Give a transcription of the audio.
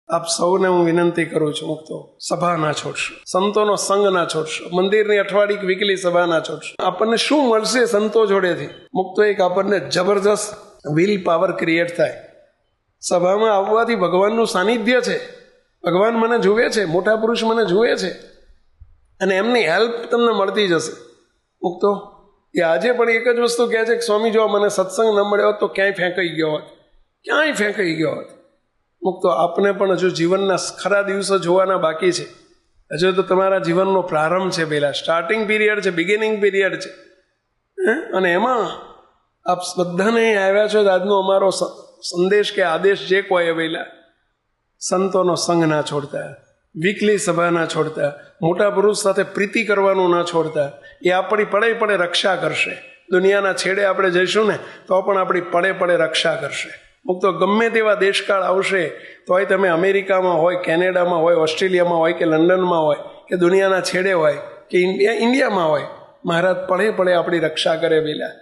આપ સૌને હું વિનંતી કરું છું, મુક્તો સભા ના છોડશો, સંતોનો સંગ ના છોડશો, મંદિરની અઠવાડિક વીકલી સભા ના છોડશો. આપણને શું મળશે સંતો જોડેથી? મુક્તો એક આપણને જબરજસ્ત વિલ પાવર ક્રિએટ થાય. સભામાં આવવાથી ભગવાનનું સાનિધ્ય છે, ભગવાન મને જુએ છે, મોટા પુરુષ મને જુએ છે અને એમની હેલ્પ તમને મળતી જશે. મુક્તો એ આજે પણ એક જ વસ્તુ કહે છે કે સ્વામી જો મને સત્સંગ ન મળ્યો હોત તો ક્યાંય ફેંકાઈ ગયો હોત, ક્યાંય ફેંકાઈ ગયો હોત. મુક્તો આપને પણ હજુ જીવનના ખરા દિવસો જોવાના બાકી છે. હજુ તો તમારા જીવનનો પ્રારંભ છે, પહેલા સ્ટાર્ટિંગ પીરિયડ છે, બિગિનિંગ પીરિયડ છે. અને એમાં આપ બધાને આવ્યા છો. આજનો અમારો સંદેશ કે આદેશ જે કોઈ પહેલા સંતોનો સંગ ના છોડતા, વીકલી સભા ના છોડતા, મોટા પુરુષ સાથે પ્રીતિ કરવાનું ના છોડતા. એ આપણી પડે પડે રક્ષા કરશે. દુનિયાના છેડે આપણે જઈશું ને તો પણ આપણી પડે પડે રક્ષા કરશે. મુક્તો ગમે તેવા દેશકાળ આવશે તોય તમે અમેરિકામાં હોય, કેનેડામાં હોય, ઓસ્ટ્રેલિયામાં હોય કે લંડનમાં હોય કે દુનિયાના છેડે હોય કે ઇન્ડિયામાં હોય, મહારાજ પડે પડે આપણી રક્ષા કરે પેલા.